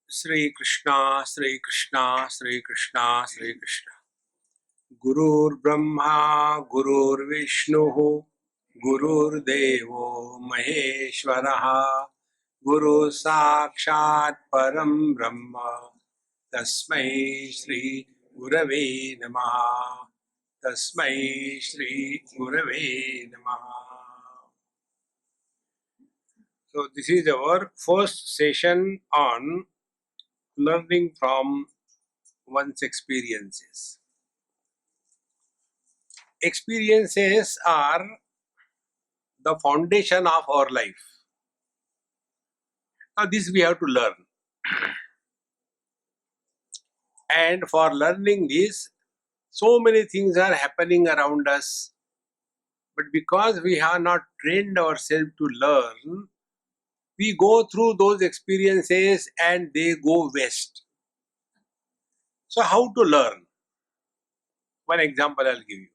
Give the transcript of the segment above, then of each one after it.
Sri Krishna, Sri Krishna, Sri Krishna, Sri Krishna. Gurur Brahma, Gurur Vishnu, Gurur Devo Maheshwaraha, Guru Sakshat Param Brahma, Tasmai Shri Gurave Namaha, Tasmai Shri Gurave Namaha. So this is our first session on learning from one's experiences. Experiences are the foundation of our life. Now this we have to learn. And for learning this, so many things are happening around us. But because we have not trained ourselves to learn, we go through those experiences and they go west. So how to learn? One example I'll give you.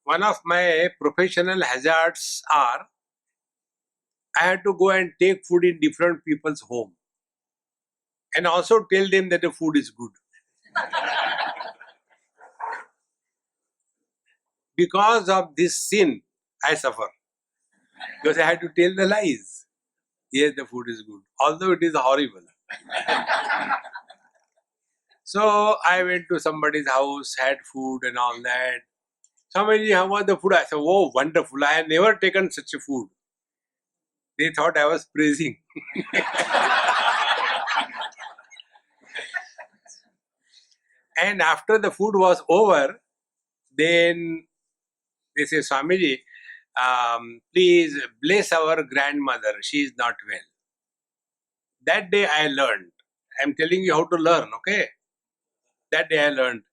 One of my professional hazards are I had to go and take food in different people's home and also tell them that the food is good. Because of this sin, I suffer. Because I had to tell the lies. Yes, the food is good, although it is horrible. So I went to somebody's house, had food and all that. Somebody, how was the food? I said, oh, wonderful. I had never taken such a food. They thought I was praising. And after the food was over, then they say, Swamiji, please bless our grandmother. She is not well. That day I learned. I'm telling you how to learn, okay? That day I learned.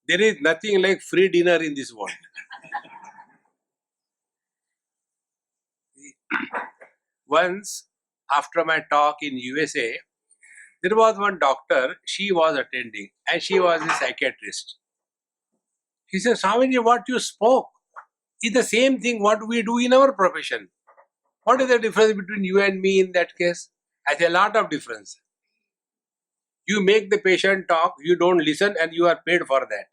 There is nothing like free dinner in this world. Once, after my talk in USA, there was one doctor, she was attending, and she was a psychiatrist. He said, Swamiji, what you spoke is the same thing what we do in our profession. What is the difference between you and me in that case? I say, a lot of difference. You make the patient talk, you don't listen, and you are paid for that.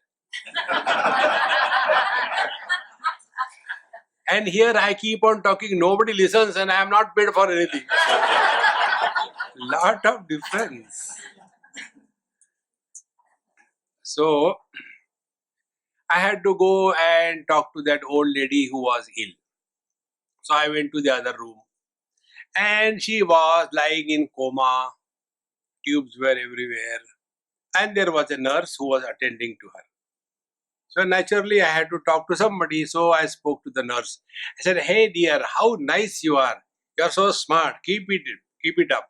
And here I keep on talking, nobody listens, and I am not paid for anything. Lot of difference. So, I had to go and talk to that old lady who was ill. So I went to the other room. And she was lying in coma. Tubes were everywhere. And there was a nurse who was attending to her. So naturally I had to talk to somebody. So I spoke to the nurse. I said, hey dear, how nice you are. You are so smart. Keep it up.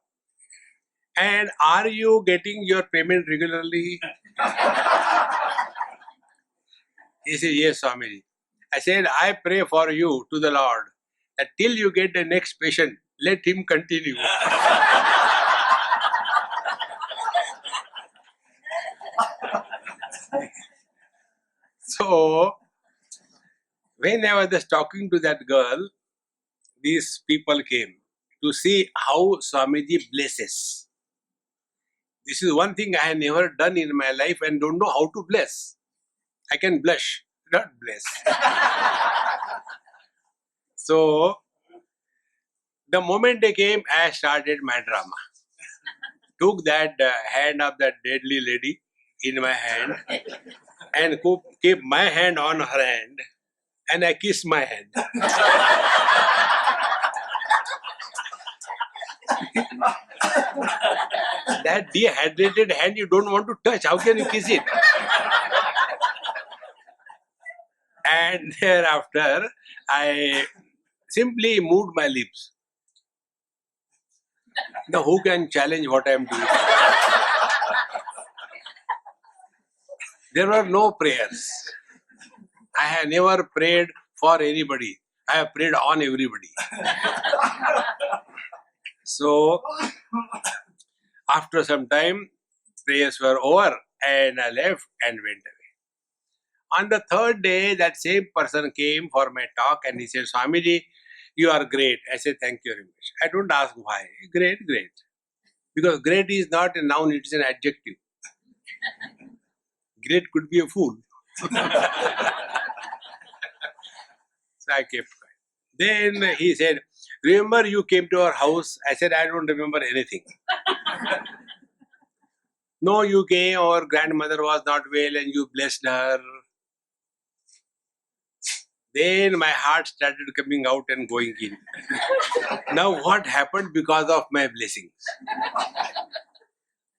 And are you getting your payment regularly? He said, yes, Swamiji. I said, I pray for you to the Lord that till you get the next patient, let him continue. So, when I was just talking to that girl, these people came to see how Swamiji blesses. This is one thing I have never done in my life and don't know how to bless. I can blush, not bless. So, the moment they came, I started my drama. Took that hand of that deadly lady in my hand and kept my hand on her hand and I kissed my hand. That dehydrated hand you don't want to touch. How can you kiss it? And thereafter, I simply moved my lips. Now, who can challenge what I am doing? There were no prayers. I have never prayed for anybody. I have prayed on everybody. So, after some time, prayers were over and I left and went away. On the third day, that same person came for my talk and he said, Swamiji, you are great. I said, thank you very much. I don't ask why. Great. Because great is not a noun, it is an adjective. Great could be a fool. So I kept quiet. Then he said, remember you came to our house? I said, I don't remember anything. No, you came, our grandmother was not well and you blessed her. Then my heart started coming out and going in. Now what happened because of my blessings?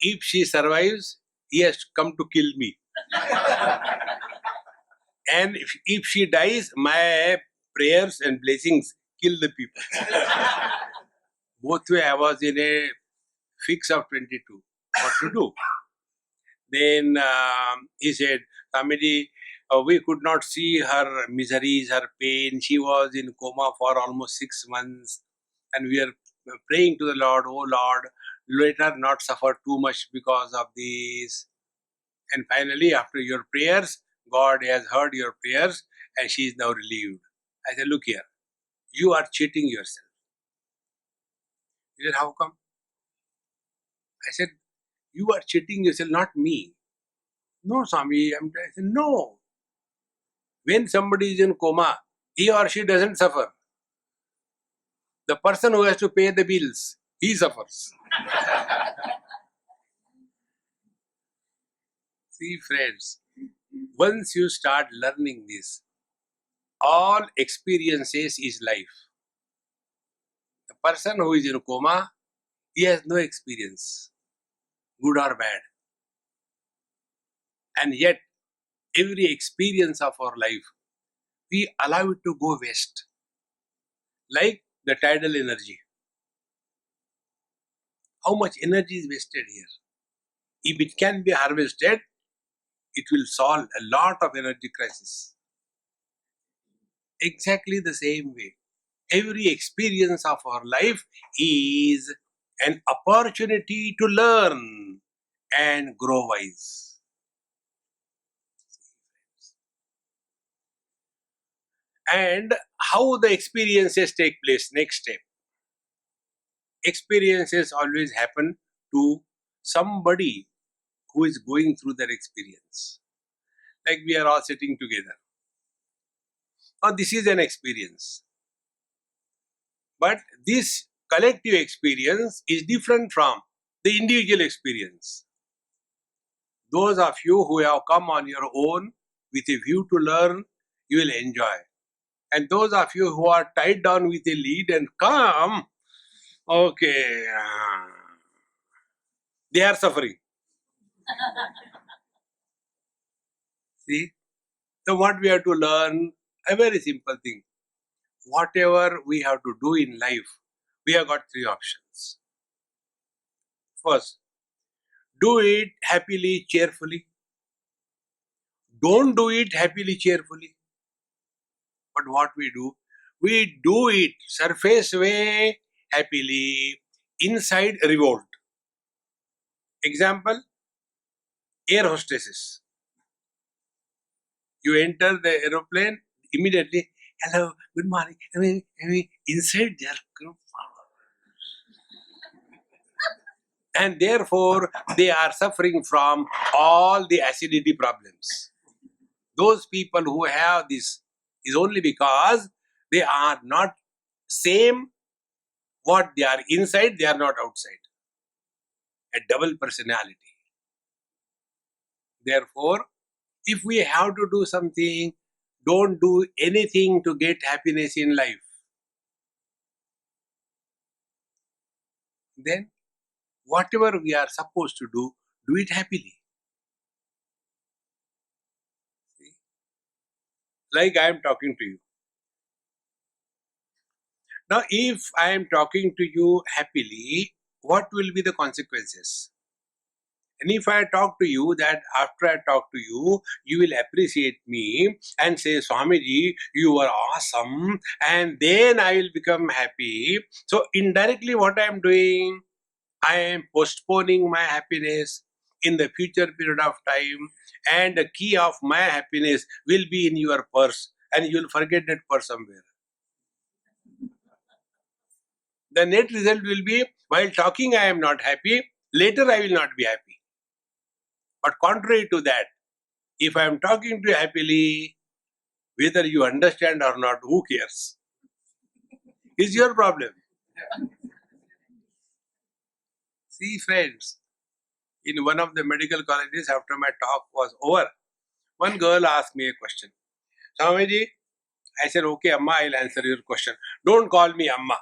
If she survives, he has come to kill me. And if she dies, my prayers and blessings kill the people. Both way I was in a fix of 22. What to do? Then he said, Swamiji, we could not see her miseries, her pain. She was in coma for almost 6 months. And we are praying to the Lord, oh Lord, let her not suffer too much because of this. And finally, after your prayers, God has heard your prayers and she is now relieved. I said, look here, you are cheating yourself. He said, how come? I said, you are cheating yourself, not me. No, Swami. I said, no. When somebody is in coma, he or she doesn't suffer. The person who has to pay the bills, he suffers. See, friends, once you start learning this, all experiences is life. The person who is in coma, he has no experience, good or bad. And yet, every experience of our life, we allow it to go waste. Like the tidal energy. How much energy is wasted here? If it can be harvested, it will solve a lot of energy crisis. Exactly the same way. Every experience of our life is an opportunity to learn and grow wise. And how the experiences take place, next step. Experiences always happen to somebody who is going through that experience. Like we are all sitting together. Now this is an experience. But this collective experience is different from the individual experience. Those of you who have come on your own with a view to learn, you will enjoy. And those of you who are tied down with a lead and come, okay, they are suffering. See? So what we have to learn, a very simple thing. Whatever we have to do in life, we have got 3 options. First, do it happily, cheerfully. Don't do it happily, cheerfully. But what we do it surface way, happily, inside revolt. Example, air hostesses. You enter the aeroplane, immediately, hello, good morning. Inside they are, and therefore they are suffering from all the acidity problems. Those people who have this is only because they are not same what they are inside, they are not outside. A double personality. Therefore, if we have to do something, don't do anything to get happiness in life. Then, whatever we are supposed to do it happily. See? Like I am talking to you. Now, if I am talking to you happily, what will be the consequences? And if I talk to you that after I talk to you, you will appreciate me and say, Swamiji, you are awesome, and then I will become happy. So indirectly what I am doing? I am postponing my happiness in the future period of time, and the key of my happiness will be in your purse, and you will forget that purse somewhere. The net result will be, while talking I am not happy, later I will not be happy. But contrary to that, if I am talking to you happily, whether you understand or not, who cares? It's your problem. See, friends, in one of the medical colleges, after my talk was over, one girl asked me a question. Swamiji, I said, okay, Amma, I'll answer your question. Don't call me Amma.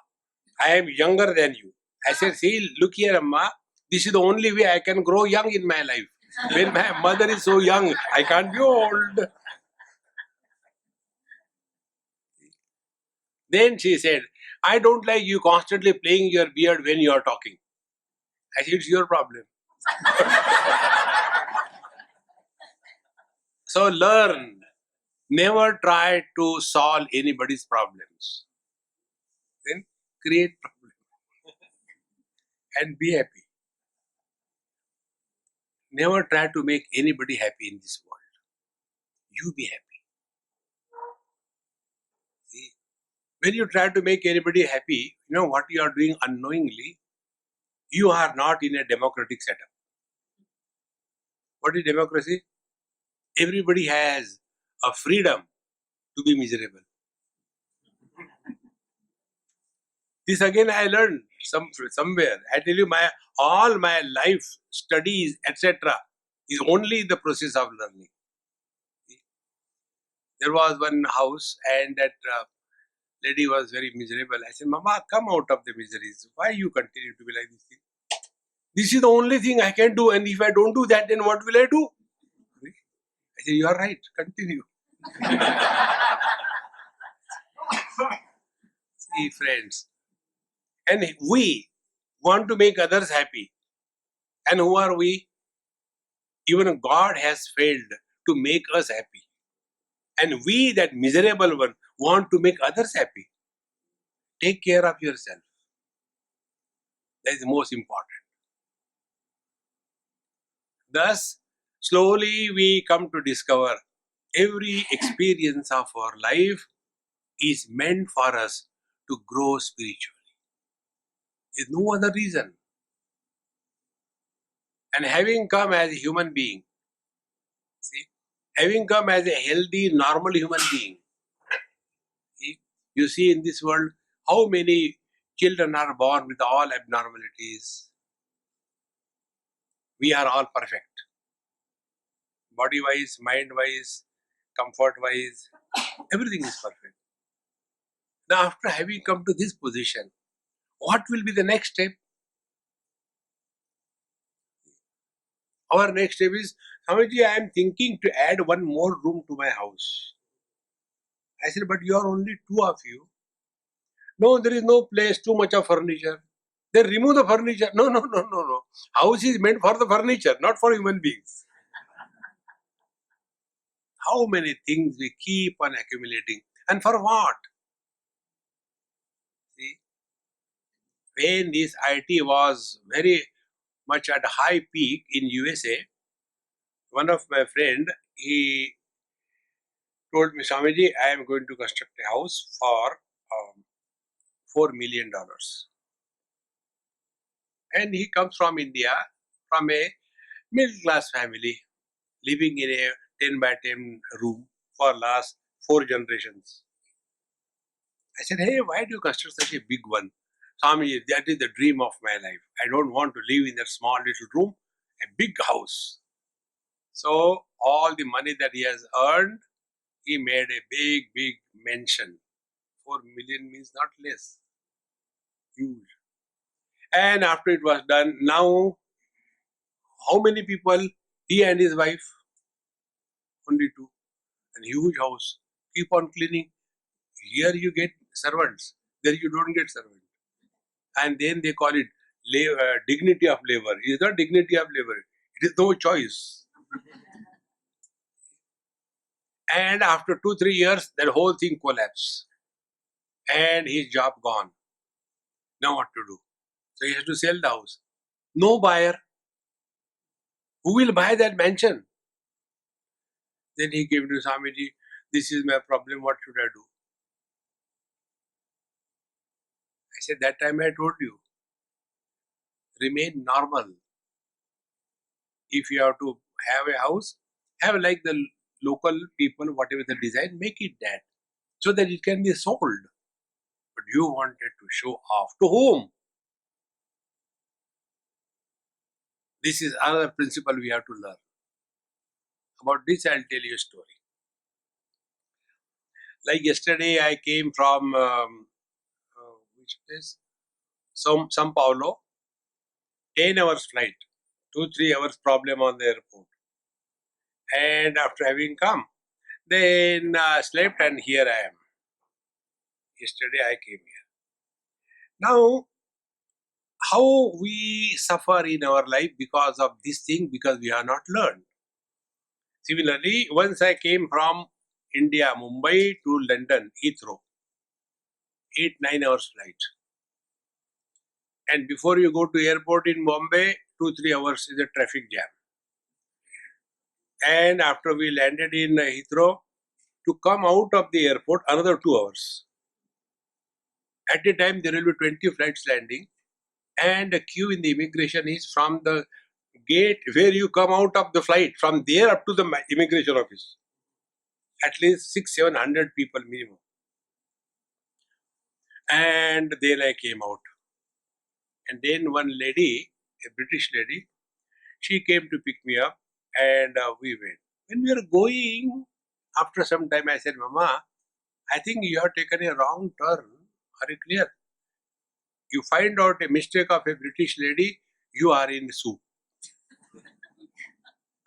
I am younger than you. I said, see, look here, Amma. This is the only way I can grow young in my life. When my mother is so young, I can't be old. Then she said, I don't like you constantly playing your beard when you are talking. I said, it's your problem. So learn. Never try to solve anybody's problems. Then create problems and be happy. Never try to make anybody happy in this world. You be happy. See, when you try to make anybody happy, you know what you are doing unknowingly? You are not in a democratic setup. What is democracy? Everybody has a freedom to be miserable. This again I learned somewhere. I tell you, all my life studies, etc., is only the process of learning. There was one house, and that lady was very miserable. I said, Mama, come out of the miseries. Why you continue to be like this? This is the only thing I can do, and if I don't do that, then what will I do? I said, you are right. Continue. See, friends. And we want to make others happy. And who are we? Even God has failed to make us happy. And we, that miserable one, want to make others happy. Take care of yourself. That is the most important. Thus, slowly we come to discover every experience of our life is meant for us to grow spiritually. There is no other reason. And having come as a human being, see, having come as a healthy, normal human being, see, you see in this world how many children are born with all abnormalities. We are all perfect. Body-wise, mind-wise, comfort-wise, everything is perfect. Now, after having come to this position, what will be the next step? Our next step is, Swamiji, I am thinking to add one more room to my house. I said, but you are only two of you. No, there is no place, too much of furniture. Then remove the furniture. No. House is meant for the furniture, not for human beings. How many things we keep on accumulating. And for what? See, when this IT was very much at high peak in USA, one of my friend, he told me, Swamiji, I am going to construct a house for $4 million. And he comes from India, from a middle class family, living in a 10 by 10 room for last 4 generations. I said, hey, why do you construct such a big one? Swami, that is the dream of my life. I don't want to live in that small little room, a big house. So all the money that he has earned, he made a big mansion. 4 million means not less. Huge. And after it was done, now how many people? He and his wife? Only 2. And huge house. Keep on cleaning. Here you get servants. There you don't get servants. And then they call it dignity of labor. It is not dignity of labor. It is no choice. And after 2-3 years, that whole thing collapsed. And his job gone. Now what to do? So he has to sell the house. No buyer. Who will buy that mansion? Then he came to Swamiji, this is my problem, what should I do? I said, that time I told you, remain normal. If you have to have a house, have like the local people, whatever the design, make it that, so that it can be sold. But you wanted to show off. To whom? This is another principle we have to learn. About this, I'll tell you a story. Like yesterday, I came from which place? São Paulo. 10 hours flight. 2-3 hours problem on the airport. And after having come, then slept, and here I am. Yesterday I came here. Now, how we suffer in our life because of this thing, because we have not learned. Similarly, once I came from India, Mumbai to London, Heathrow, 8-9 hours flight. And before you go to airport in Bombay, 2-3 hours is a traffic jam. And after we landed in Heathrow, to come out of the airport, another 2 hours. At a time, there will be 20 flights landing, and the queue in the immigration is from the gate where you come out of the flight, from there up to the immigration office. At least 600-700 people minimum. And then I came out. And then one lady, a British lady, she came to pick me up, and we went. When we were going, after some time I said, Mama, I think you have taken a wrong turn. Are you clear? You find out a mistake of a British lady, you are in the soup.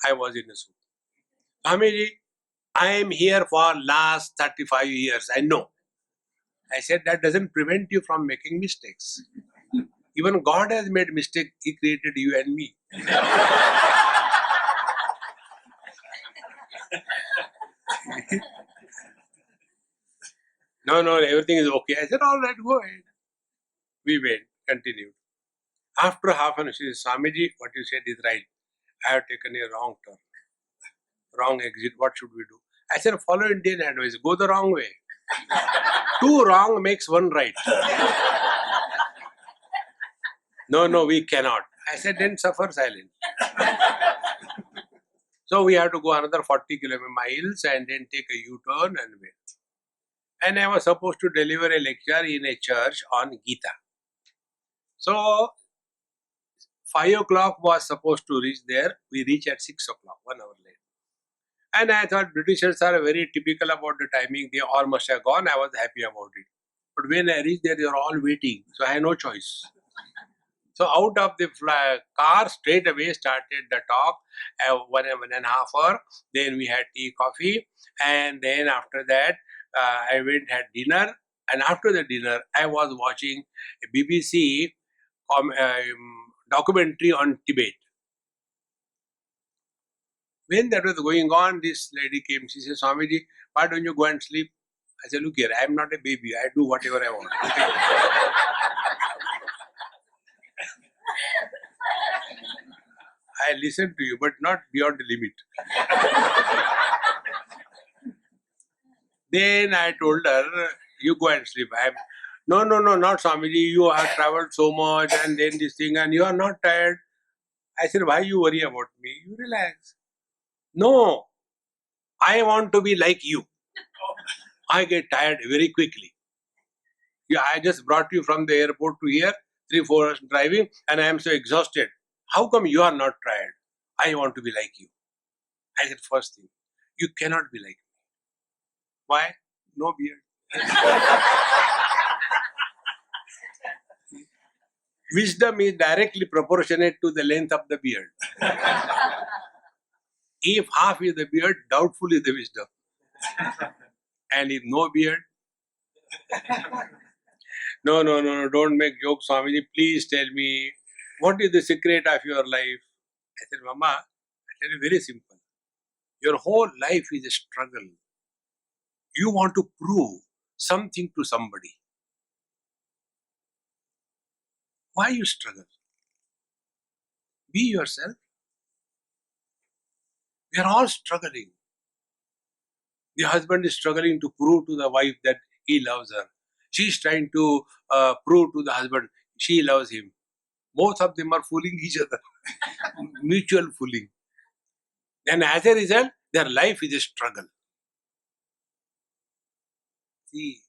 I was in the soup. Swamiji, I am here for last 35 years, I know. I said, that doesn't prevent you from making mistakes. Even God has made mistake. He created you and me. No, everything is okay. I said, all right, go ahead. We went, continued. After half an hour, she said, Swamiji, what you said is right. I have taken a wrong turn, wrong exit. What should we do? I said, follow Indian advice. Go the wrong way. 2 wrong makes 1 right. No, we cannot. I said, then suffer silence. So we have to go another 40 miles and then take a U-turn and wait. And I was supposed to deliver a lecture in a church on Gita. So 5 o'clock was supposed to reach there. We reached at 6 o'clock, 1 hour late. And I thought Britishers are very typical about the timing. They all must have gone. I was happy about it. But when I reached there, they were all waiting. So I had no choice. So out of the car, straight away started the talk, 1.5 hours. Then we had tea, coffee. And then after that, I went had dinner. And after the dinner, I was watching a BBC documentary on Tibet. When that was going on, this lady came. She said, Swamiji, why don't you go and sleep? I said, look here, I am not a baby. I do whatever I want. I listen to you, but not beyond the limit. Then I told her, you go and sleep. No, not Swamiji. You have traveled so much and then this thing and you are not tired. I said, why you worry about me? You relax. No, I want to be like you. I get tired very quickly. I just brought you from the airport to here, 3-4 hours driving, and I am so exhausted. How come you are not tired? I want to be like you. I said, first thing, you cannot be like me. Why? No beard. Wisdom is directly proportionate to the length of the beard. If half is the beard, doubtful is the wisdom. And if no beard, no, don't make jokes, Swamiji. Please tell me, what is the secret of your life? I said, Mama, I tell you very simple. Your whole life is a struggle. You want to prove something to somebody. Why you struggle? Be yourself. We are all struggling. The husband is struggling to prove to the wife that he loves her. She's trying to prove to the husband she loves him. Both of them are fooling each other. Mutual fooling. And as a result, their life is a struggle. See,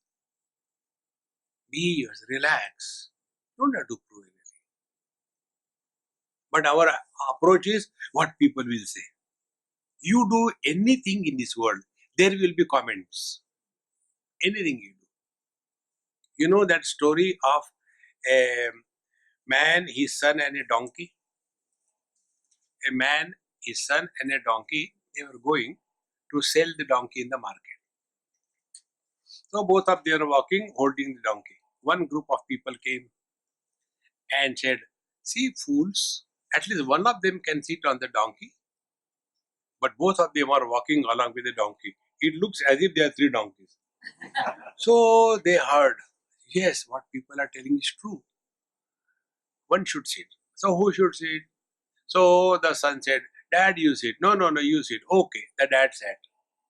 be yours, relax. Don't have to prove anything. But our approach is what people will say. You do anything in this world, there will be comments. Anything you do. You know that story of a man, his son, and a donkey? A man, his son, and a donkey, they were going to sell the donkey in the market. So both of them were walking, holding the donkey. One group of people came and said, "See, fools, at least one of them can sit on the donkey, but both of them are walking along with the donkey. It looks as if there are three donkeys." So they heard, yes, what people are telling is true. One should sit. So who should sit? So the son said, "Dad, you sit." No, you sit. Okay, the dad sat.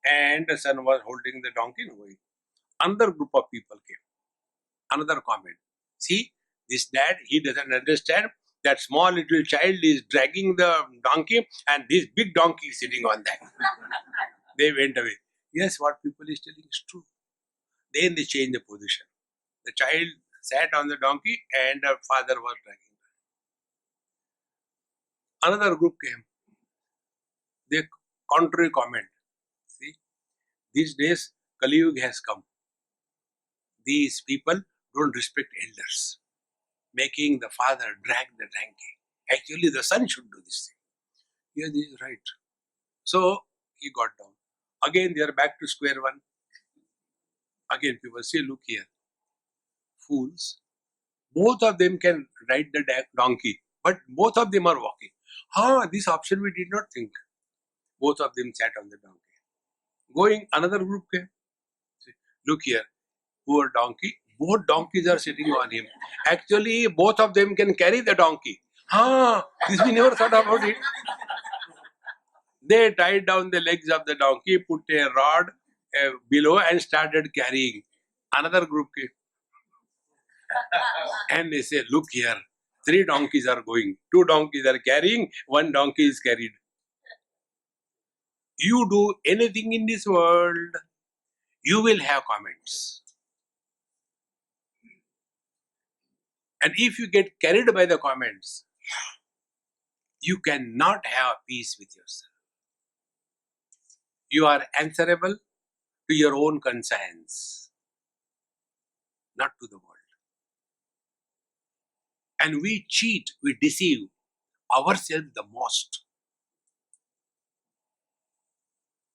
And the son was holding the donkey and going. Another group of people came. Another comment. See, this dad, he doesn't understand that small little child is dragging the donkey and this big donkey is sitting on that. They went away. Yes, what people is telling is true. Then they changed the position. The child sat on the donkey and the father was dragging. Another group came. They contrary comment. See, these days Kali Yuga has come. These people don't respect elders, making the father drag the donkey. Actually, the son should do this thing. Yeah, this is right. So he got down. Again, they are back to square one. Again, people say, "Look here, fools. Both of them can ride the donkey, but both of them are walking." This option we did not think. Both of them sat on the donkey. Going, another group came. Say, "Look here, poor donkey. Both donkeys are sitting on him. Actually, both of them can carry the donkey." This we never thought about it. They tied down the legs of the donkey, put a rod below and started carrying. Another group came. And they say, "Look here, three donkeys are going. Two donkeys are carrying, one donkey is carried." You do anything in this world, you will have comments. And if you get carried by the comments, you cannot have peace with yourself. You are answerable to your own conscience, not to the world. And we cheat, we deceive ourselves the most.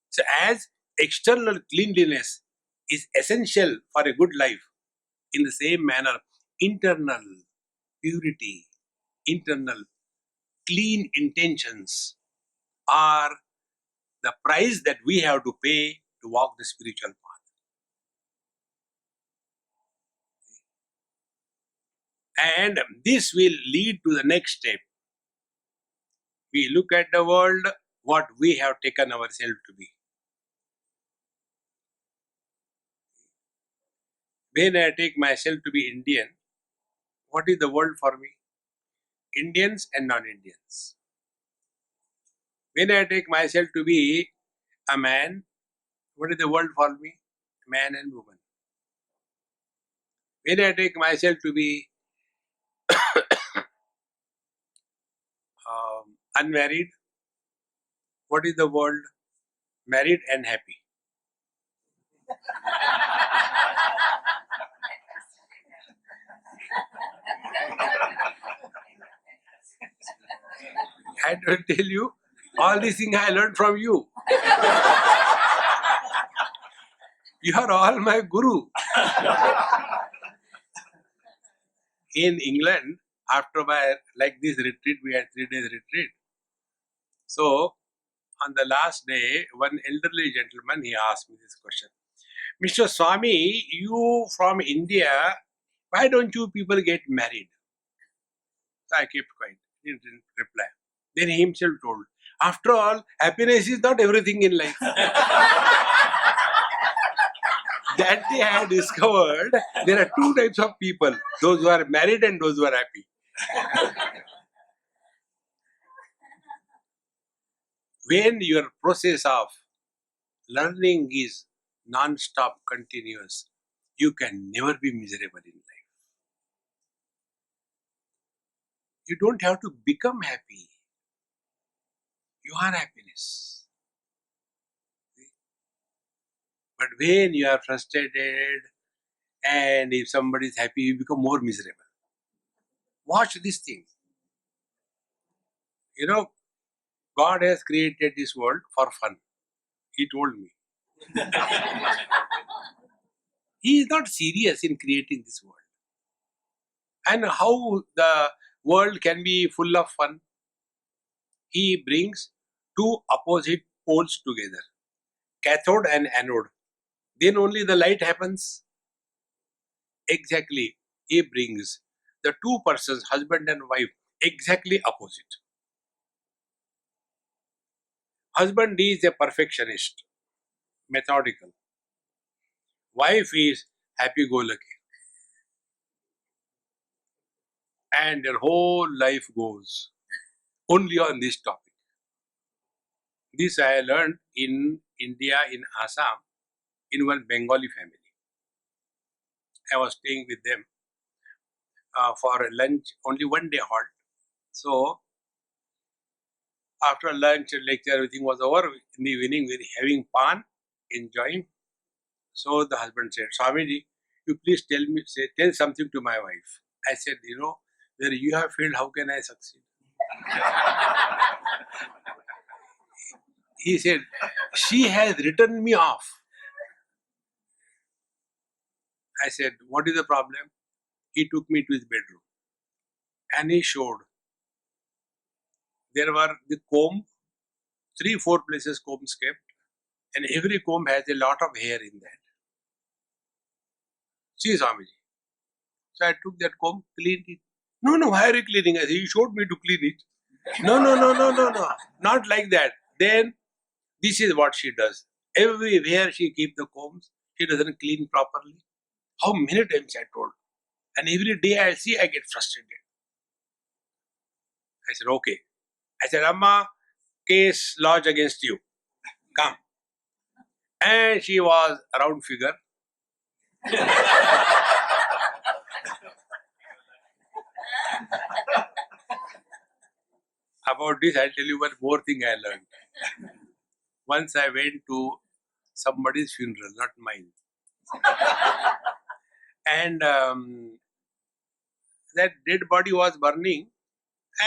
So as external cleanliness is essential for a good life, in the same manner, internal purity, internal clean intentions are the price that we have to pay to walk the spiritual path. And this will lead to the next step. We look at the world, what we have taken ourselves to be. When I take myself to be Indian, what is the world for me? Indians and non-Indians. When I take myself to be a man, what is the world for me? Man and woman. When I take myself to be unmarried, what is the world? Married and happy. I don't tell you, all these things I learned from you. You are all my guru. In England, after like this retreat, we had 3 days retreat. So, on the last day, one elderly gentleman, he asked me this question. "Mr. Swami, you from India, why don't you people get married?" So I kept quiet, he didn't reply. Then he himself told, "After all, happiness is not everything in life." That day I had discovered there are two types of people, those who are married and those who are happy. When your process of learning is non-stop, continuous, you can never be miserable in life. You don't have to become happy. You are happiness. But when you are frustrated and if somebody is happy, you become more miserable. Watch this thing. You know, God has created this world for fun. He told me. He is not serious in creating this world. And how the world can be full of fun? He brings two opposite poles together, cathode and anode. Then only the light happens. Exactly. He brings the two persons, husband and wife, exactly opposite. Husband is a perfectionist, methodical. Wife is happy-go-lucky. And their whole life goes only on this topic. This I learned in India, in Assam, in one Bengali family. I was staying with them for a lunch, only one day halt. So, after lunch, lecture, everything was over. In the evening, we were having pan, enjoying. So, the husband said, Swamiji, you please tell something to my wife. I said, where you have failed, how can I succeed? He said, she has written me off. I said, what is the problem? He took me to his bedroom and he showed there were the comb, 3-4 places combs kept, and every comb has a lot of hair in that. See, Swamiji. So I took that comb, cleaned it. No, why are you cleaning? I said, you showed me to clean it. No, not like that. Then this is what she does. Everywhere she keeps the combs, she doesn't clean properly. How many times I told? And every day I see, I get frustrated. I said, okay. I said, Amma, case lodged against you. Come. And she was a round figure. About this, I'll tell you one more thing I learned. Once I went to somebody's funeral, not mine. And that dead body was burning.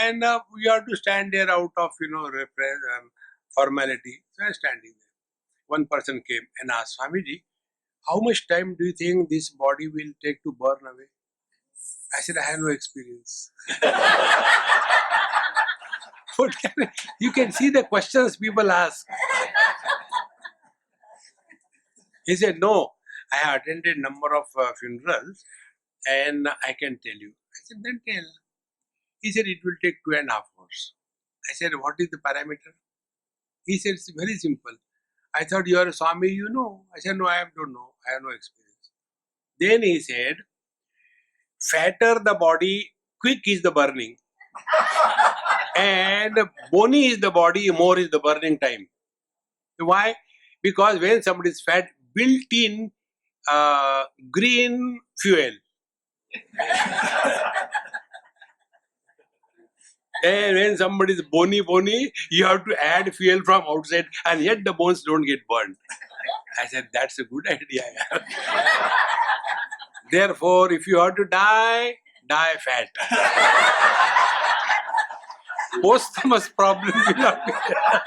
And we have to stand there out of, formality. So I was standing there. One person came and asked, Swamiji, how much time do you think this body will take to burn away? I said, I have no experience. You can see the questions people ask. He said, no, I have attended number of funerals and I can tell you. I said, then tell. He said, it will take 2.5 hours. I said, what is the parameter? He said, it's very simple. I thought you are a Swami, you know. I said, no, I don't know. I have no experience. Then he said, fatter the body, quick is the burning. And bony is the body, more is the burning time. Why? Because when somebody is fat, built-in green fuel. And when somebody is bony, you have to add fuel from outside and yet the bones don't get burned. I said, that's a good idea. Therefore, if you have to die fat. Posthumous problem will not be there.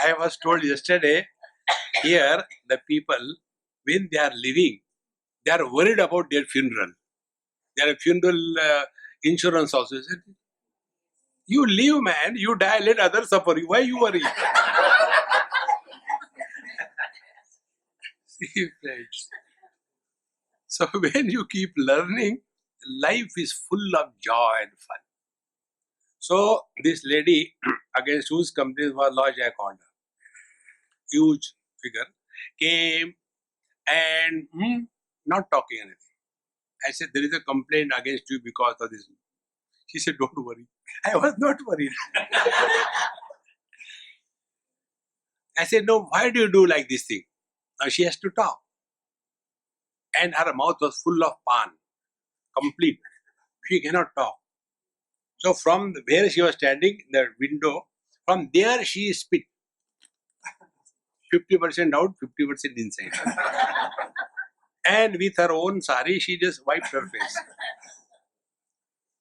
I was told yesterday, here the people, when they are living, they are worried about their funeral. There are funeral insurance also. I said, you live, man, you die, let others suffer. Why you worry? See, friends. So when you keep learning, life is full of joy and fun. So this lady, against whose complaint was lodged, I called her. huge figure, came and not talking anything. I said, there is a complaint against you because of this. She said, don't worry. I was not worried. I said, no, why do you do like this thing? Now she has to talk. And her mouth was full of pan, complete. She cannot talk. So from where she was standing, the window, from there she spit. 50% out, 50% inside. And with her own sari, she just wiped her face.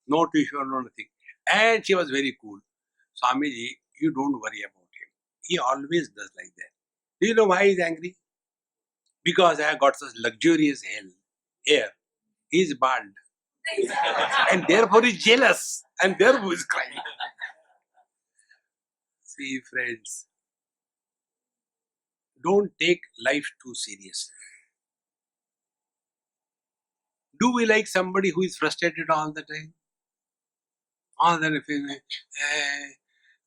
No tissue, no nothing. And she was very cool. Swamiji, you don't worry about him. He always does like that. Do you know why he's angry? Because I have got such luxurious hair. He's bald. And therefore he's jealous. And therefore he's crying. See, friends, don't take life too seriously. Do we like somebody who is frustrated all the time? All the time,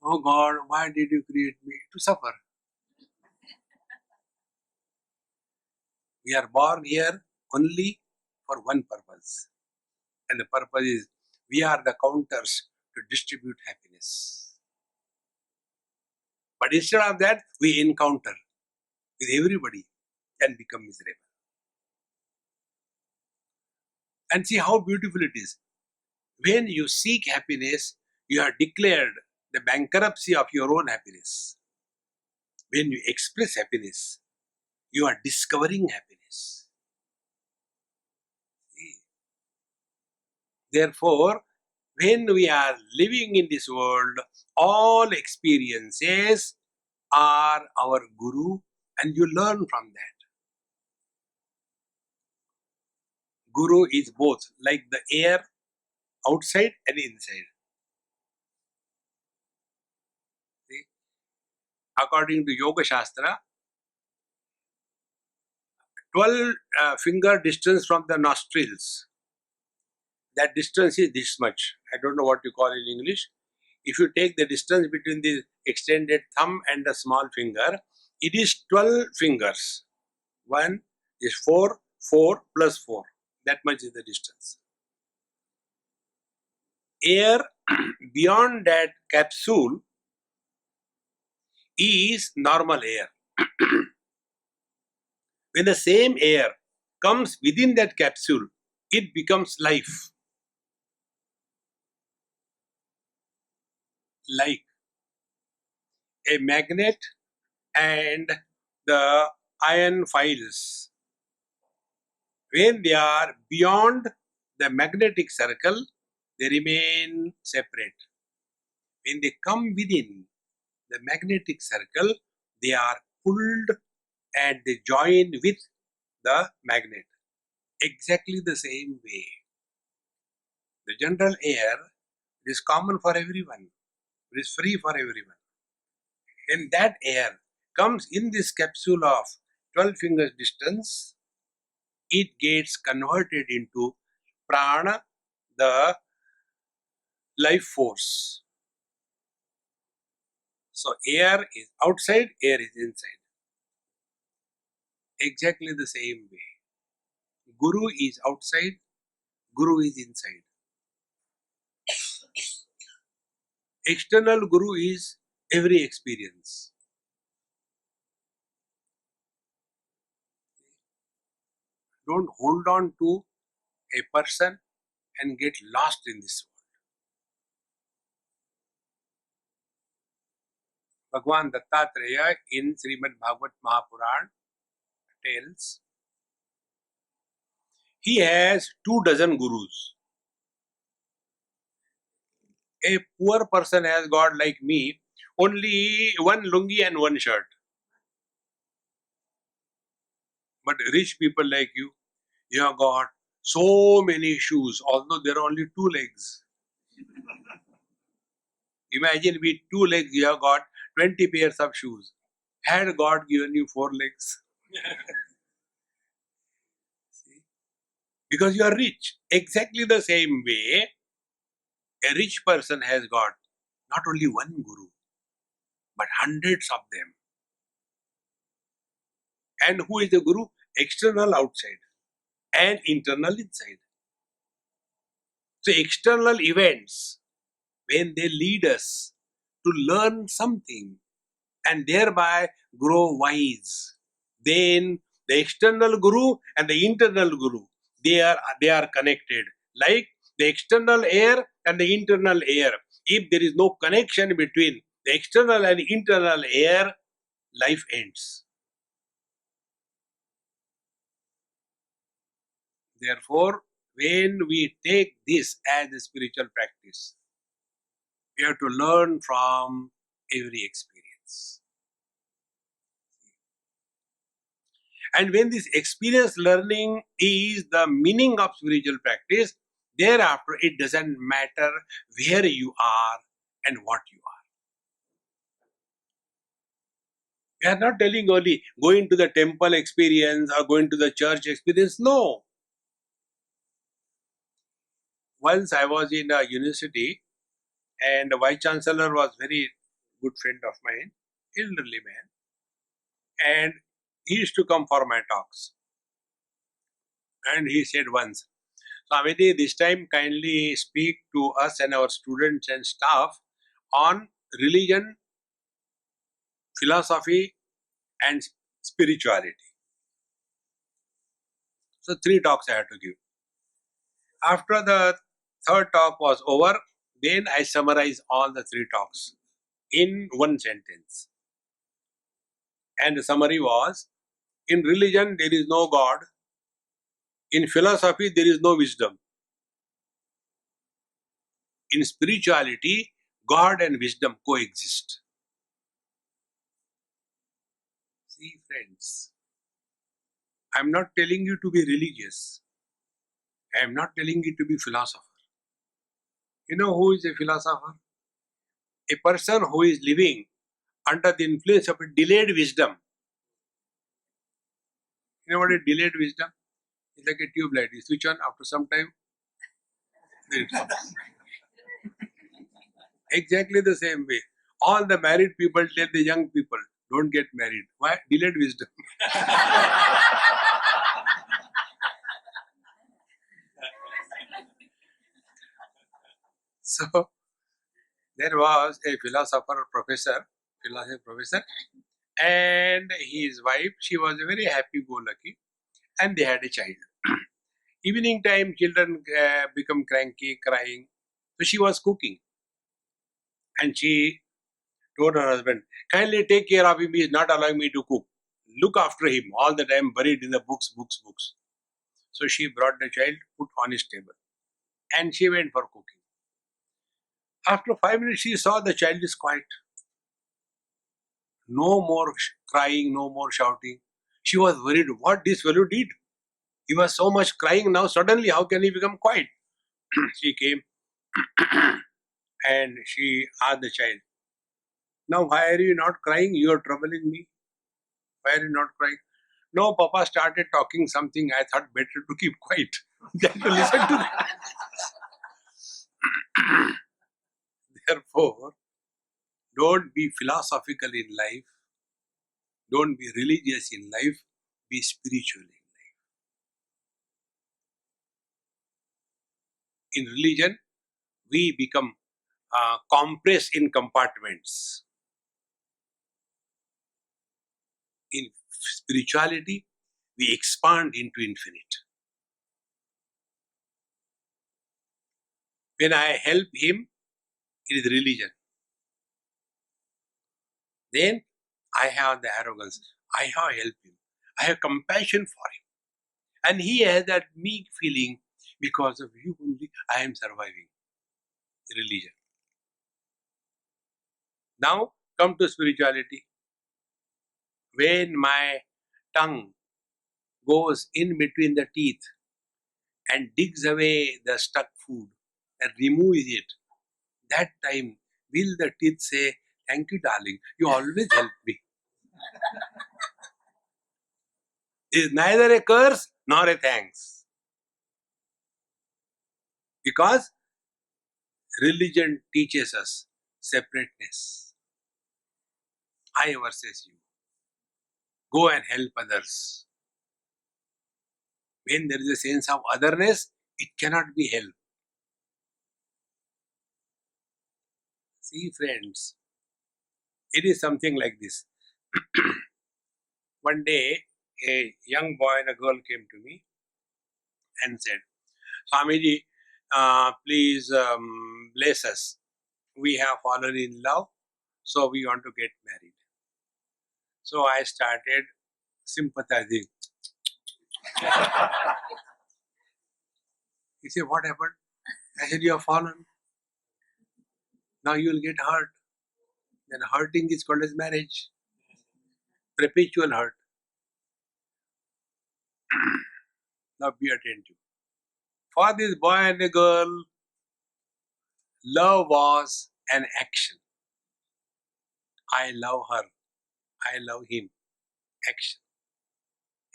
oh God, why did you create me? To suffer. We are born here only for one purpose. And the purpose is we are the counters to distribute happiness. But instead of that, we encounter with everybody and become miserable. And see how beautiful it is. When you seek happiness, you are declared the bankruptcy of your own happiness. When you express happiness, you are discovering happiness. See? Therefore, when we are living in this world, all experiences are our guru, and you learn from that. Guru is both, like the air outside and inside. See? According to Yoga Shastra, 12 finger distance from the nostrils. That distance is this much. I don't know what you call in English. If you take the distance between the extended thumb and the small finger, it is 12 fingers. 1 is 4, 4 plus 4. That much is the distance. Air beyond that capsule is normal air. When the same air comes within that capsule, it becomes life. Like a magnet and the iron files. When they are beyond the magnetic circle, they remain separate. When they come within the magnetic circle, they are pulled and they join with the magnet. Exactly the same way. The general air is common for everyone. It is free for everyone. When that air comes in this capsule of 12 fingers distance, it gets converted into prana, the life force. So air is outside, air is inside. Exactly the same way. Guru is outside, Guru is inside. External Guru is every experience. Don't hold on to a person and get lost in this world. Bhagwan Dattatreya in Srimad Bhagavad Mahapuran tells he has 24 gurus. A poor person has got, like me, only one lungi and one shirt. But rich people like you have got so many shoes, although there are only 2 legs. Imagine with 2 legs you have got 20 pairs of shoes. Had God given you 4 legs? See? Because you are rich. Exactly the same way, a rich person has got not only one guru, but hundreds of them. And who is the Guru? External outside and internal inside. So external events, when they lead us to learn something and thereby grow wise, then the external Guru and the internal Guru, they are connected. Like the external air and the internal air. If there is no connection between the external and internal air, life ends. Therefore, when we take this as a spiritual practice, we have to learn from every experience. And when this experience learning is the meaning of spiritual practice, thereafter it doesn't matter where you are and what you are. We are not telling only going to the temple experience or going to the church experience. No. Once I was in a university and the vice chancellor was very good friend of mine, elderly man, and he used to come for my talks. And he said once, Swami, this time kindly speak to us and our students and staff on religion, philosophy, and spirituality. So 3 talks I had to give. After the third talk was over, then I summarized all the 3 talks in one sentence. And the summary was, in religion there is no God, in philosophy there is no wisdom. In spirituality, God and wisdom coexist. See friends, I am not telling you to be religious. I am not telling you to be philosopher. You know who is a philosopher? A person who is living under the influence of a delayed wisdom. You know what is delayed wisdom? It's like a tube light. You switch on, after some time, there it comes. Exactly the same way. All the married people tell the young people, don't get married. Why? Delayed wisdom. So, there was a philosophy professor, and his wife, she was a very happy-go-lucky, and they had a child. Evening time, children become cranky, crying. So she was cooking, and she told her husband, kindly take care of him, he is not allowing me to cook. Look after him, all the time buried in the books. So she brought the child, put on his table, and she went for cooking. After 5 minutes, she saw the child is quiet. No more crying, no more shouting. She was worried what this fellow did. He was so much crying, now suddenly how can he become quiet? She came and she asked the child, now why are you not crying? You are troubling me. Why are you not crying? No, Papa started talking something. I thought better to keep quiet than to listen to that. Therefore, don't be philosophical in life. Don't be religious in life. Be spiritual in life. In religion, we become compressed in compartments. In spirituality, we expand into infinite. When I help him, it is religion. Then I have the arrogance. I have helped him. I have compassion for him. And he has that meek feeling, because of you only I am surviving. Religion. Now come to spirituality. When my tongue goes in between the teeth and digs away the stuck food and removes it, that time will the teeth say, thank you darling, you always help me. It is neither a curse nor a thanks. Because religion teaches us separateness. I versus you. Go and help others. When there is a sense of otherness, it cannot be helped. See, friends, it is something like this. One day, a young boy and a girl came to me and said, Swamiji, please bless us. We have fallen in love, so we want to get married. So I started sympathizing. He said, what happened? I said, you have fallen. Now you will get hurt. Then hurting is called as marriage. Perpetual hurt. Now be attentive. For this boy and a girl, love was an action. I love her. I love him. Action.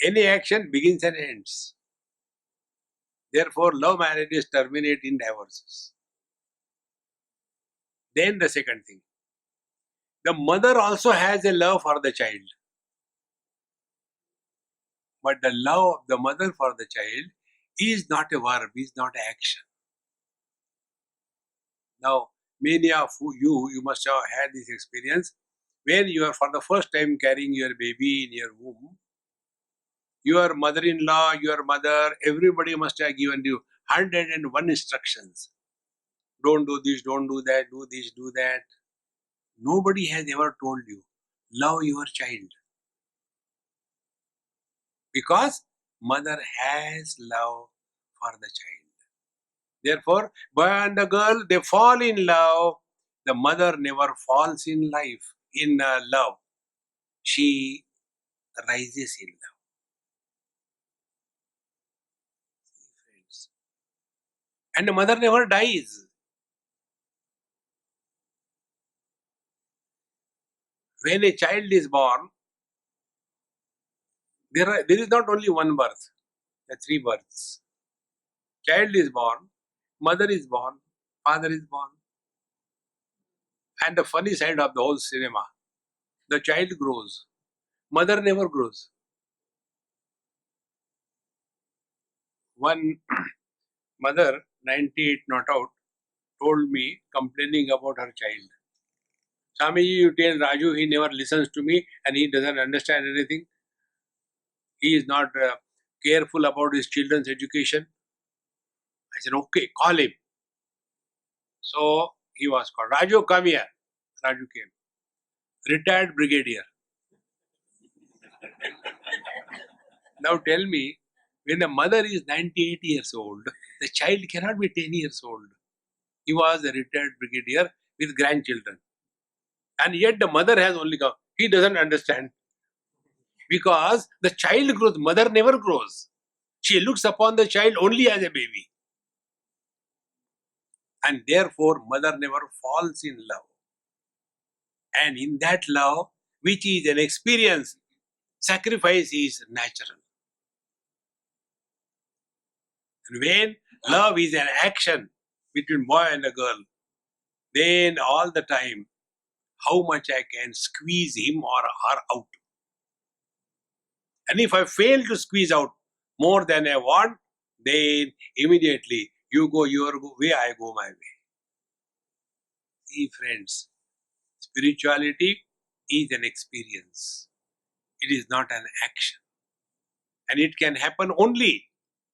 Any action begins and ends. Therefore, love marriages terminate in divorces. Then the second thing. The mother also has a love for the child. But the love of the mother for the child is not a verb, is not an action. Now, many of you must have had this experience. When you are for the first time carrying your baby in your womb, your mother-in-law, your mother, everybody must have given you 101 instructions. Don't do this, don't do that, do this, do that. Nobody has ever told you, love your child. Because mother has love for the child. Therefore, boy and the girl, they fall in love. The mother never falls in love. She rises in love. And the mother never dies. When a child is born, there is not only one birth, there are three births. Child is born, mother is born, father is born. And the funny side of the whole cinema, the child grows, mother never grows. One mother, 98 not out, told me, complaining about her child, Swamiji, you tell Raju he never listens to me and he doesn't understand anything. He is not careful about his children's education. I said, okay, call him. So he was called. Raju, come here. Raju came. Retired brigadier. Now tell me, when a mother is 98 years old, the child cannot be 10 years old. He was a retired brigadier with grandchildren. And yet the mother has only come. He doesn't understand. Because the child grows, mother never grows. She looks upon the child only as a baby. And therefore, mother never falls in love. And in that love, which is an experience, sacrifice is natural. And when love is an action between boy and a girl, then all the time, how much I can squeeze him or her out. And if I fail to squeeze out more than I want, then immediately you go your way, I go my way. See, friends, spirituality is an experience. It is not an action. And it can happen only,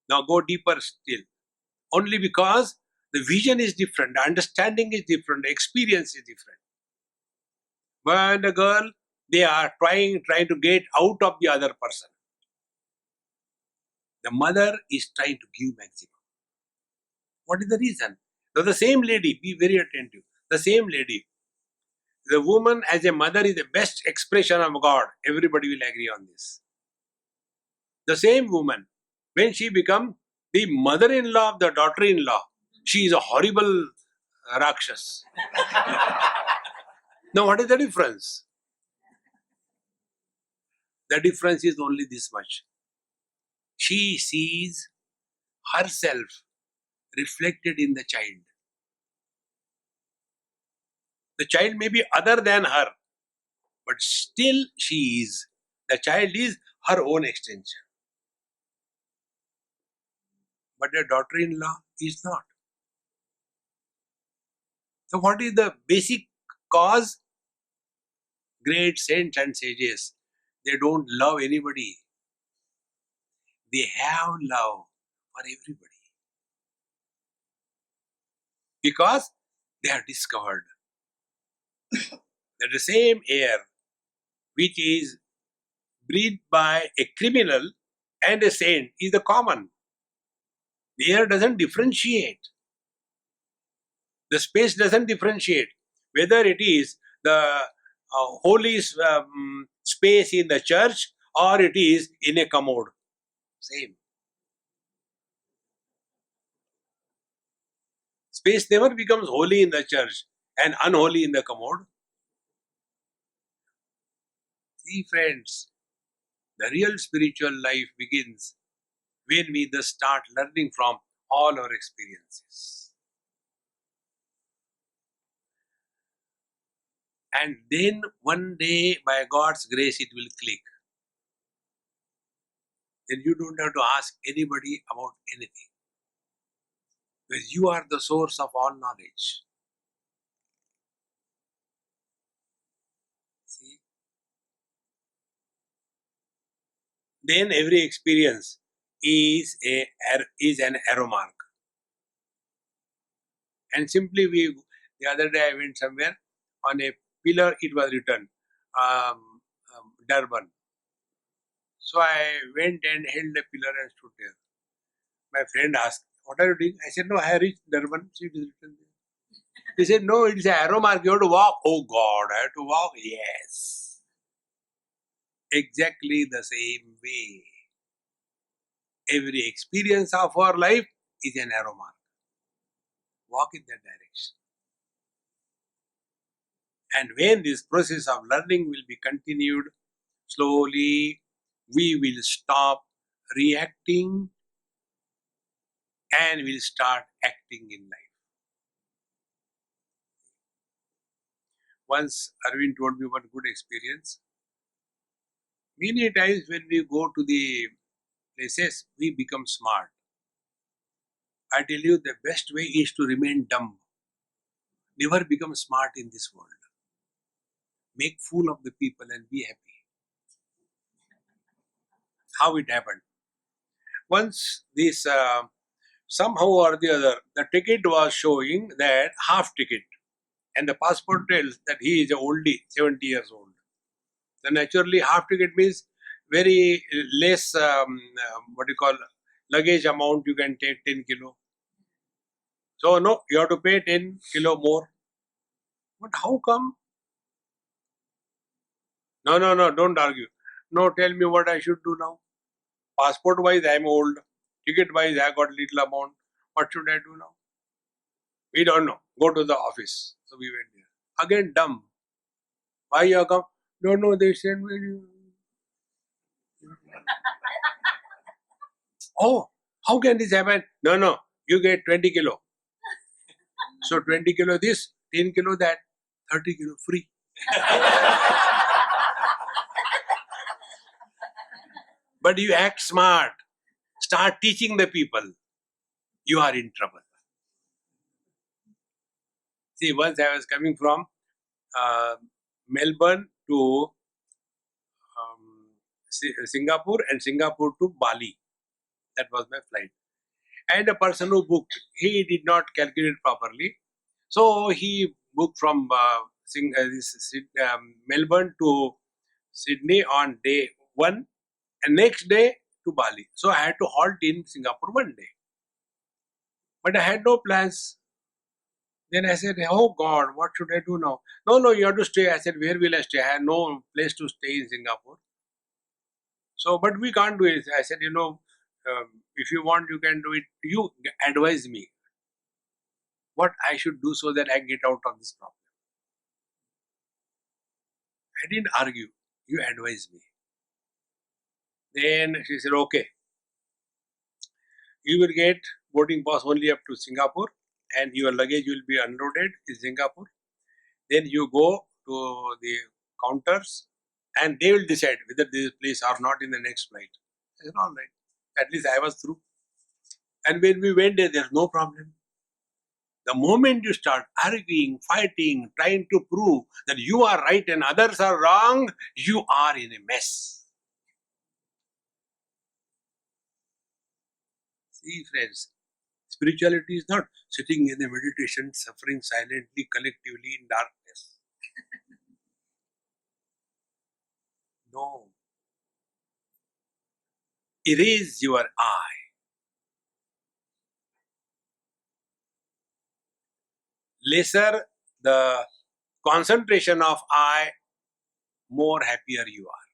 now go deeper still, only because the vision is different, the understanding is different, the experience is different. Boy and a girl, they are trying to get out of the other person. The mother is trying to give maximum. What is the reason? Now the same lady, be very attentive, the same lady, the woman as a mother is the best expression of God. Everybody will agree on this. The same woman, when she becomes the mother-in-law of the daughter-in-law, she is a horrible Rakshas. Now what is the difference? The difference is only this much. She sees herself reflected in the child. The child may be other than her, but still she is The child is her own extension. But a daughter-in-law is not. So what is the basic cause? Great saints and sages, they don't love anybody. They have love for everybody. Because they have discovered that the same air which is breathed by a criminal and a saint is the common. The air doesn't differentiate. The space doesn't differentiate. Whether it is the holy space in the church or it is in a commode. Same. Space never becomes holy in the church and unholy in the commode. See, friends, the real spiritual life begins when we thus start learning from all our experiences. And then one day, by God's grace, it will click. Then you don't have to ask anybody about anything. Because you are the source of all knowledge. See? Then every experience is an arrow mark. And simply the other day I went somewhere, on a pillar it was written, Durban. So I went and held the pillar and stood there. My friend asked, "What are you doing?" I said, "No, I have reached Durban." So it is written there. He said, "No, it is an arrow mark. You have to walk." Oh God, I have to walk? Yes. Exactly the same way. Every experience of our life is an arrow mark. Walk in that direction. And when this process of learning will be continued, slowly we will stop reacting and will start acting in life. Once Arvind told me one good experience. Many times when we go to the places, we become smart. I tell you, the best way is to remain dumb. Never become smart in this world. Make fool of the people and be happy. How it happened? Once this, somehow or the other, the ticket was showing that half ticket. And the passport tells that he is a oldie, 70 years old. So naturally, half ticket means very less, luggage amount you can take 10 kilo. So no, you have to pay 10 kilo more. But how come? No, don't argue. No, tell me what I should do now. Passport wise, I am old. Ticket wise, I got little amount. What should I do now? We don't know. Go to the office. So we went there. Again, dumb. Why you come? No, they sent me. Oh, how can this happen? No, you get 20 kilo. So 20 kilo this, 10 kilo that, 30 kilo free. But you act smart. Start teaching the people. You are in trouble. See, once I was coming from Melbourne to Singapore and Singapore to Bali. That was my flight. And a person who booked, he did not calculate properly. So he booked from Melbourne to Sydney on day 1 and next day to Bali. So I had to halt in Singapore one day. But I had no plans. Then I said, "Oh God, what should I do now?" No, you have to stay. I said, "Where will I stay? I have no place to stay in Singapore. So, but we can't do it." I said, if you want, you can do it. You advise me what I should do so that I get out of this problem. I didn't argue. You advise me. Then she said, "Okay, you will get boarding pass only up to Singapore and your luggage will be unloaded in Singapore. Then you go to the counters and they will decide whether this place or not in the next flight. I said, all right. At least I was through. And when we went there, there's no problem. The moment you start arguing, fighting, trying to prove that you are right and others are wrong, you are in a mess. See, friends, spirituality is not sitting in a meditation, suffering silently, collectively in darkness. No. Erase your I. Lesser the concentration of I, more happier you are.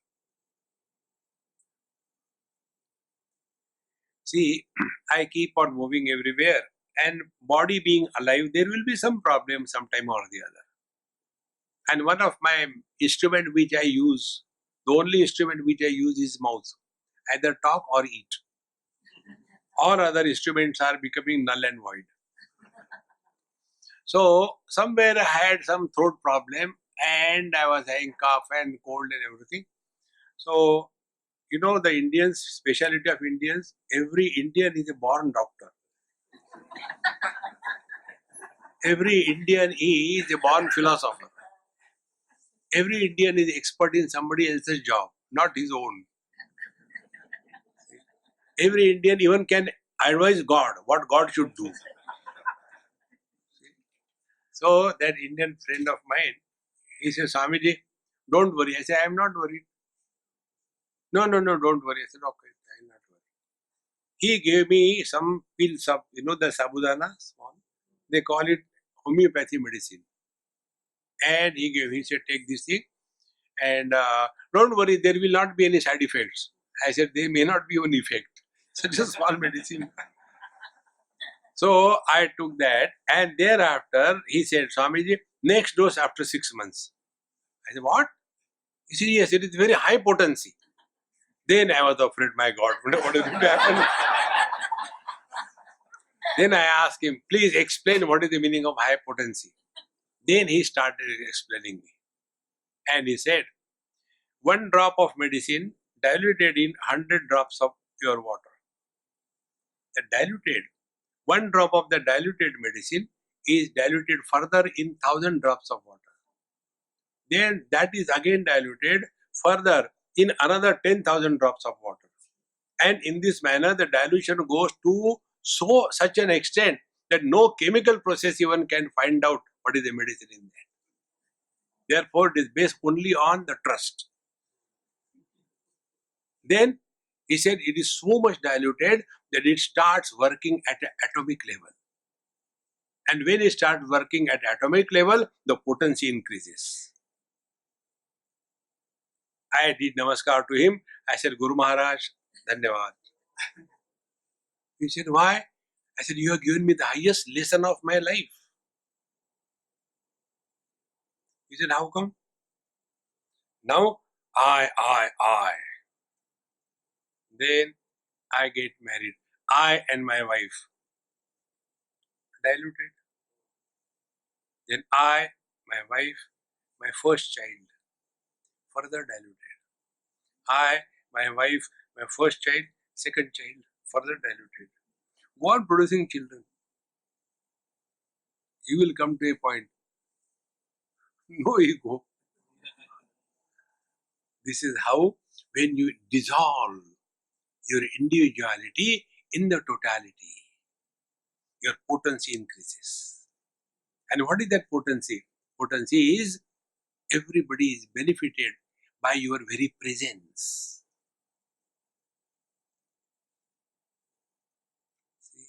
See, I keep on moving everywhere, and body being alive, there will be some problem sometime or the other. And one of my instrument which I use, the only instrument which I use is mouth. Either talk or eat. All other instruments are becoming null and void. So somewhere I had some throat problem and I was having cough and cold and everything. So, you know, the Indians, speciality of Indians, every Indian is a born doctor. Every Indian is a born philosopher. Every Indian is expert in somebody else's job, not his own. Every Indian even can advise God what God should do. So that Indian friend of mine, he says, Swamiji, don't worry. I say, I am not worried. No, don't worry. I said, okay, I am not worried. He gave me some pills of, you know, the sabudana, small. They call it homeopathy medicine. And he said, take this thing and don't worry, there will not be any side effects. I said, there may not be any effect. Such a small medicine. So I took that, and thereafter he said, Swamiji, next dose after 6 months. I said, what? He said, yes, it is very high potency. Then I was afraid, my God, what is going to happen? Then I asked him, please explain what is the meaning of high potency. Then he started explaining me. And he said, 1 drop of medicine diluted in 100 drops of pure water. The diluted, 1 drop of the diluted medicine is diluted further in 1000 drops of water. Then that is again diluted further in another 10,000 drops of water. And in this manner, the dilution goes to such an extent that no chemical process even can find out what is the medicine in that. Therefore, it is based only on the trust. Then he said it is so much diluted that it starts working at an atomic level. And when it starts working at atomic level, the potency increases. I did namaskar to him. I said, Guru Maharaj, Dhanyavad. He said, why? I said, you have given me the highest lesson of my life. He said, how come? Now, I. Then I get married. I and my wife. Diluted. Then I, my wife, my first child. Further diluted. I, my wife, my first child, second child. Further diluted. Go on producing children. You will come to a point. No ego. This is how, when you dissolve your individuality in the totality, your potency increases. And what is that potency? Potency is everybody is benefited by your very presence. See?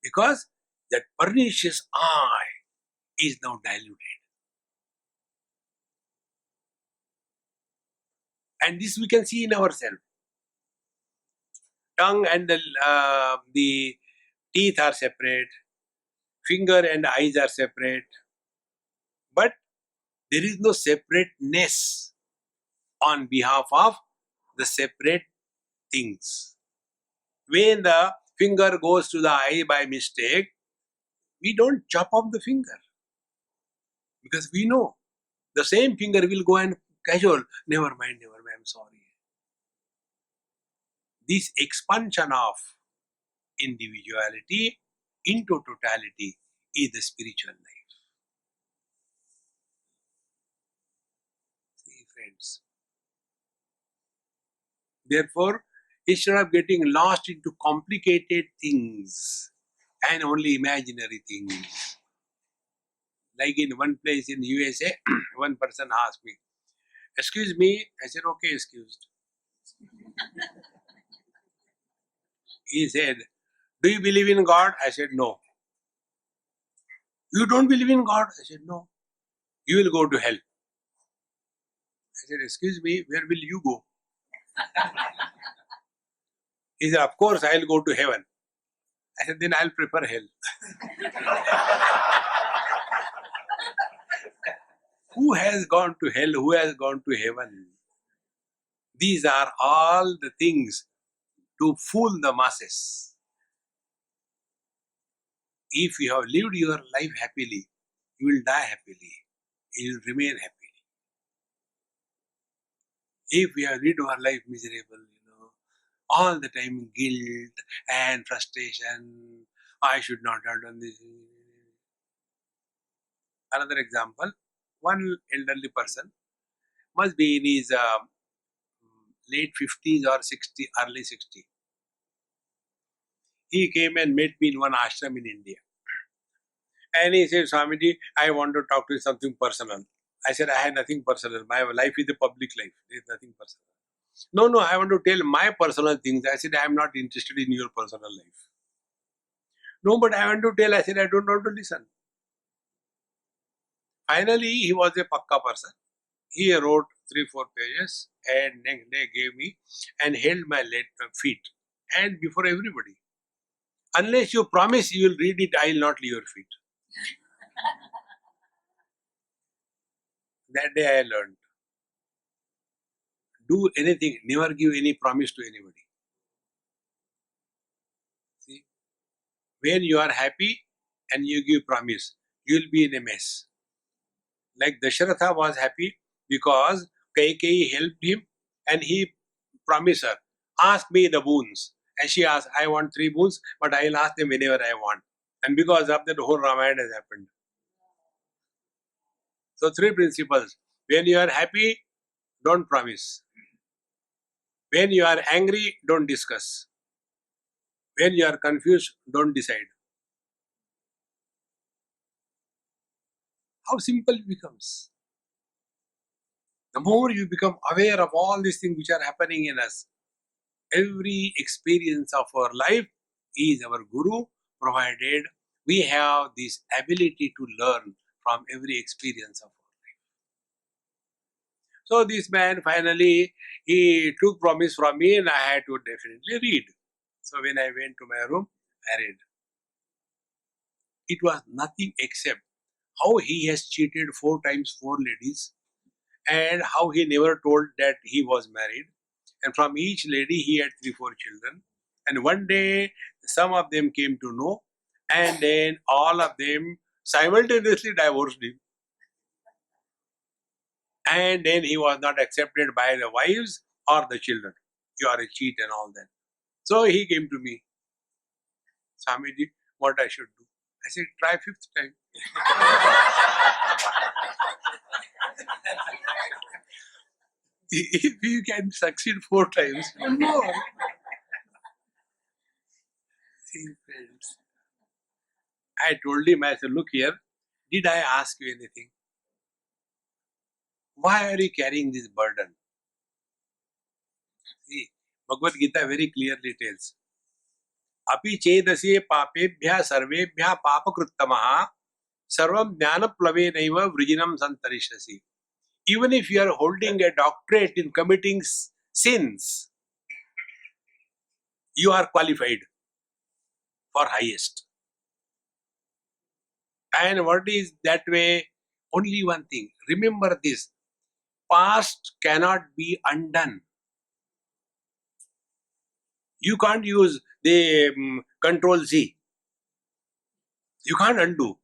Because that pernicious I is now diluted. And this we can see in ourselves. Tongue and the teeth are separate, finger and eyes are separate, but there is no separateness on behalf of the separate things. When the finger goes to the eye by mistake, we don't chop off the finger because we know the same finger will go and casual, never mind, I'm sorry. This expansion of individuality into totality is the spiritual life. See, friends. Therefore, instead of getting lost into complicated things and only imaginary things, like in one place in USA, one person asked me, "Excuse me?" I said, "Okay, excused." He said, "Do you believe in God?" I said, "No." "You don't believe in God?" I said, "No." "You will go to hell." I said, "Excuse me, where will you go?" He said, "Of course, I'll go to heaven." I said, "Then I'll prefer hell." Who has gone to hell? Who has gone to heaven? These are all the things to fool the masses. If you have lived your life happily, you will die happily. You will remain happy. If we have lived our life miserable, all the time guilt and frustration, I should not have done this. Another example, one elderly person must be in his late 50s or 60, early 60s. He came and met me in one ashram in India. And he said, "Swamiji, I want to talk to you something personal." I said, "I had nothing personal. My life is a public life. There is nothing personal." No, I want to tell my personal things. I said, "I am not interested in your personal life." "No, but I want to tell." I said, "I don't want to listen." Finally, he was a pakka person. He wrote 3-4 pages and next day gave me and held my feet and before everybody. "Unless you promise you will read it, I will not leave your feet." That day I learned. Do anything, never give any promise to anybody. See, when you are happy and you give promise, you will be in a mess. Like Dasharatha was happy because Kaikeyi helped him and he promised her, "Ask me the boons." And she asked, "I want 3 boons, but I will ask them whenever I want." And because of that, the whole Ramayana has happened. So 3 principles. When you are happy, don't promise. When you are angry, don't discuss. When you are confused, don't decide. How simple it becomes. The more you become aware of all these things which are happening in us, every experience of our life is our Guru, provided we have this ability to learn from every experience of our life. So this man finally, he took promise from me and I had to definitely read. So when I went to my room, I read. It was nothing except how he has cheated 4 times 4 ladies and how he never told that he was married. And from each lady he had 3-4 children. And one day some of them came to know and then all of them simultaneously divorced him. And then he was not accepted by the wives or the children. "You are a cheat" and all that. So he came to me, "Swamiji, what I should do?" I said, "Try 5th time." If you can succeed 4 times, one more. See, friends, I told him, I said, "Look here, did I ask you anything? Why are you carrying this burden?" See, Bhagavad Gita very clearly tells, "Api chedasye papebhya sarvebhya papakruttamaha sarvam jnanaplavenaiva vrijinam santarishasi." Even if you are holding a doctorate in committing sins, you are qualified for highest. And what is that way? Only one thing. Remember this. Past cannot be undone. You can't use the Control Z. You can't undo.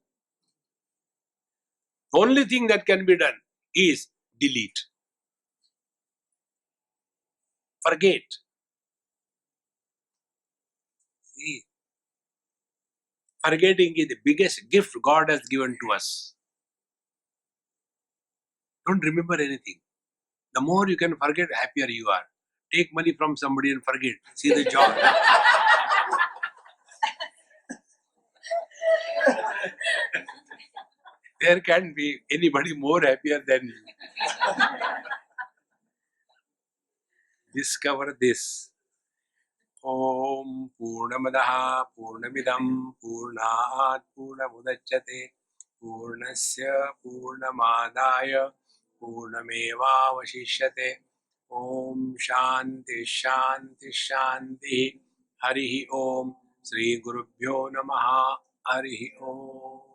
The only thing that can be done is delete. forget. See, forgetting is the biggest gift God has given to us. Don't remember anything. The more you can forget, happier you are. Take money from somebody and forget. See the joy. There can't be anybody more happier than you. Discover this. Om Purnamadaha Purnamidam Purnat Purnamudachyate Purnasya Purnamadaya Purnamevavashishyate. Om Shanti Shanti Shanti. Harihi Om. Sri Gurubhyo Namaha. Harihi Om.